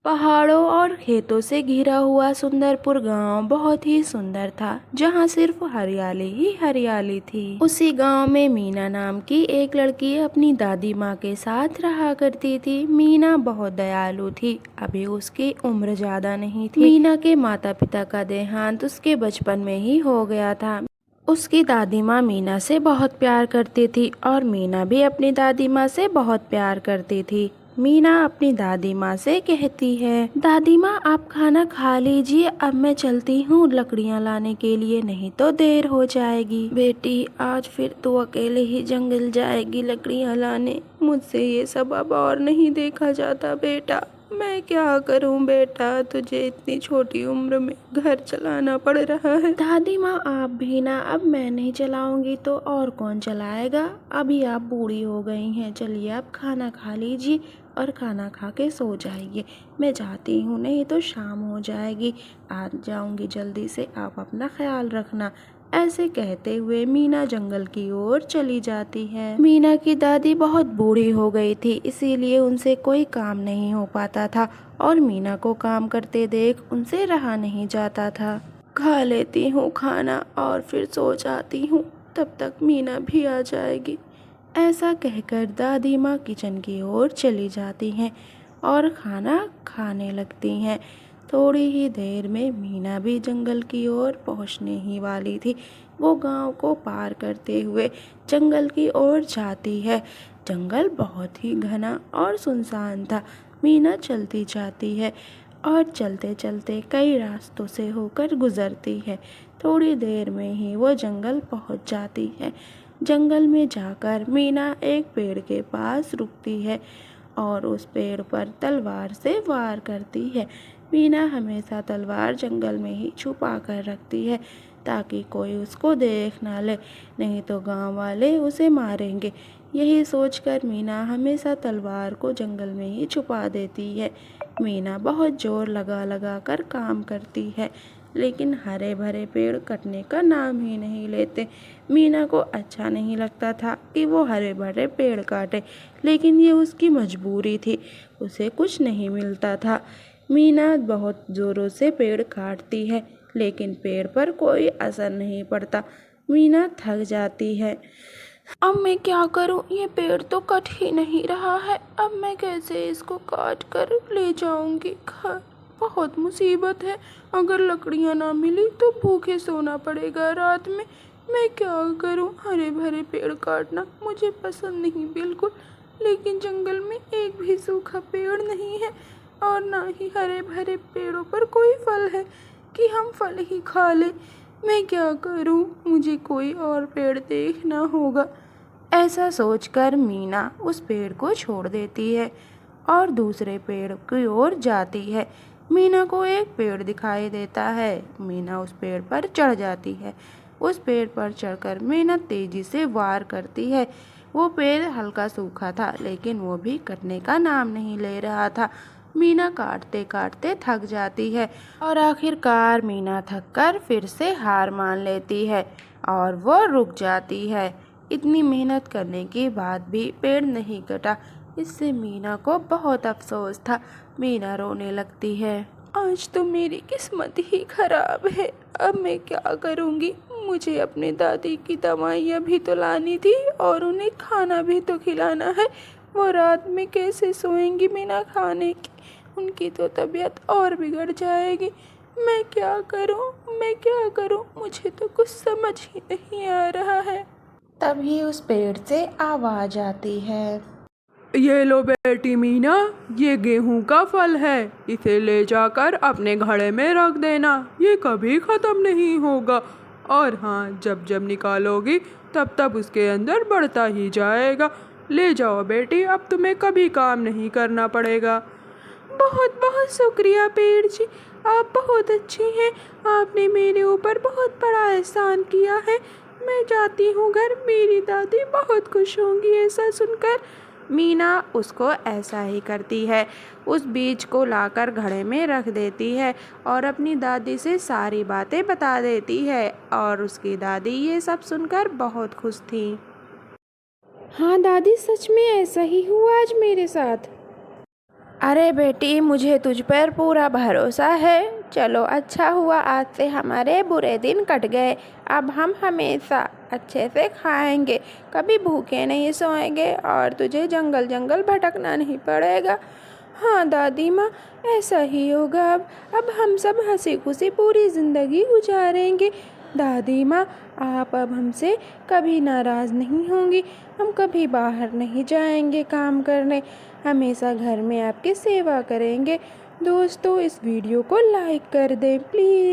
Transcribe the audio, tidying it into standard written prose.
पहाड़ों और खेतों से घिरा हुआ सुंदरपुर गांव बहुत ही सुंदर था, जहां सिर्फ हरियाली ही हरियाली थी। उसी गांव में मीना नाम की एक लड़की अपनी दादी माँ के साथ रहा करती थी। मीना बहुत दयालु थी। अभी उसकी उम्र ज्यादा नहीं थी। मीना के माता पिता का देहांत उसके बचपन में ही हो गया था। उसकी दादी माँ मीना से बहुत प्यार करती थी और मीना भी अपनी दादी माँ से बहुत प्यार करती थी। मीना अपनी दादी माँ से कहती है, दादी माँ आप खाना खा लीजिए, अब मैं चलती हूँ लकड़ियाँ लाने के लिए, नहीं तो देर हो जाएगी। बेटी आज फिर तू अकेले ही जंगल जाएगी लकड़ियाँ लाने, मुझसे ये सब अब और नहीं देखा जाता बेटा। मैं क्या करूं बेटा, तुझे इतनी छोटी उम्र में घर चलाना पड़ रहा है। दादी माँ आप भी ना, अब मैं नहीं चलाऊंगी तो और कौन चलाएगा, अभी आप बूढ़ी हो गई हैं। चलिए आप खाना खा लीजिए और खाना खा के सो जाइए, मैं जाती हूँ नहीं तो शाम हो जाएगी। आ जाऊंगी जल्दी से, आप अपना ख्याल रखना। ऐसे कहते हुए मीना जंगल की ओर चली जाती है। मीना की दादी बहुत बूढ़ी हो गई थी, इसीलिए उनसे कोई काम नहीं हो पाता था और मीना को काम करते देख उनसे रहा नहीं जाता था। खा लेती हूँ खाना और फिर सो जाती हूँ, तब तक मीना भी आ जाएगी। ऐसा कहकर दादी माँ किचन की ओर चली जाती हैं और खाना खाने लगती हैं। थोड़ी ही देर में मीना भी जंगल की ओर पहुंचने ही वाली थी। वो गांव को पार करते हुए जंगल की ओर जाती है। जंगल बहुत ही घना और सुनसान था। मीना चलती जाती है और चलते चलते कई रास्तों से होकर गुजरती है। थोड़ी देर में ही वो जंगल पहुंच जाती है। जंगल में जाकर मीना एक पेड़ के पास रुकती है और उस पेड़ पर तलवार से वार करती है। मीना हमेशा तलवार जंगल में ही छुपा कर रखती है ताकि कोई उसको देख ना ले, नहीं तो गांव वाले उसे मारेंगे। यही सोचकर मीना हमेशा तलवार को जंगल में ही छुपा देती है। मीना बहुत जोर लगा लगा कर काम करती है, लेकिन हरे भरे पेड़ कटने का नाम ही नहीं लेते। मीना को अच्छा नहीं लगता था कि वो हरे भरे पेड़ काटे, लेकिन ये उसकी मजबूरी थी, उसे कुछ नहीं मिलता था। मीना बहुत ज़ोरों से पेड़ काटती है, लेकिन पेड़ पर कोई असर नहीं पड़ता। मीना थक जाती है। अब मैं क्या करूं, ये पेड़ तो कट ही नहीं रहा है, अब मैं कैसे इसको काट कर ले जाऊंगी घर। बहुत मुसीबत है, अगर लकड़ियां ना मिली तो भूखे सोना पड़ेगा रात में। मैं क्या करूं, हरे भरे पेड़ काटना मुझे पसंद नहीं बिल्कुल, लेकिन जंगल में एक भी सूखा पेड़ नहीं है और ना ही हरे भरे पेड़ों पर कोई फल है कि हम फल ही खा लें। मैं क्या करूं, मुझे कोई और पेड़ देखना होगा। ऐसा सोचकर मीना उस पेड़ को छोड़ देती है और दूसरे पेड़ की ओर जाती है। मीना को एक पेड़ दिखाई देता है। मीना उस पेड़ पर चढ़ जाती है। उस पेड़ पर चढ़कर मीना तेजी से वार करती है। वो पेड़ हल्का सूखा था, लेकिन वो भी कटने का नाम नहीं ले रहा था। मीना काटते काटते थक जाती है और आखिरकार मीना थककर फिर से हार मान लेती है और वो रुक जाती है। इतनी मेहनत करने के बाद भी पेड़ नहीं कटा, इससे मीना को बहुत अफसोस था। मीना रोने लगती है। आज तो मेरी किस्मत ही खराब है, अब मैं क्या करूँगी। मुझे अपने दादी की दवाइयाँ भी तो लानी थी और उन्हें खाना भी तो खिलाना है। वो रात में कैसे सोएंगी बिना खाने के, उनकी तो तबीयत और बिगड़ जाएगी। मैं क्या करूं, मैं क्या करूं, मुझे तो कुछ समझ ही नहीं आ रहा है। तभी उस पेड़ से आवाज आती है। ये लो बेटी मीना, ये गेहूं का फल है, इसे ले जाकर अपने घड़े में रख देना, ये कभी ख़त्म नहीं होगा। और हाँ, जब जब निकालोगी तब तब उसके अंदर बढ़ता ही जाएगा। ले जाओ बेटी, अब तुम्हें कभी काम नहीं करना पड़ेगा। बहुत बहुत शुक्रिया पेड़ जी, आप बहुत अच्छे हैं, आपने मेरे ऊपर बहुत बड़ा एहसान किया है। मैं जाती हूँ घर, मेरी दादी बहुत खुश होंगी ऐसा सुनकर। मीना उसको ऐसा ही करती है। उस बीज को लाकर घड़े में रख देती है और अपनी दादी से सारी बातें बता देती है और उसकी दादी ये सब सुनकर बहुत खुश थी। हाँ दादी, सच में ऐसा ही हुआ आज मेरे साथ। अरे बेटी, मुझे तुझ पर पूरा भरोसा है। चलो, अच्छा हुआ आज से हमारे बुरे दिन कट गए। अब हम हमेशा अच्छे से खाएंगे, कभी भूखे नहीं सोएंगे और तुझे जंगल जंगल भटकना नहीं पड़ेगा। हाँ दादी माँ, ऐसा ही होगा। अब हम सब हंसी खुशी पूरी ज़िंदगी गुजारेंगे। दादी माँ, आप अब हमसे कभी नाराज़ नहीं होंगी। हम कभी बाहर नहीं जाएंगे काम करने, हमेशा घर में आपकी सेवा करेंगे। दोस्तों, इस वीडियो को लाइक कर दें प्लीज़।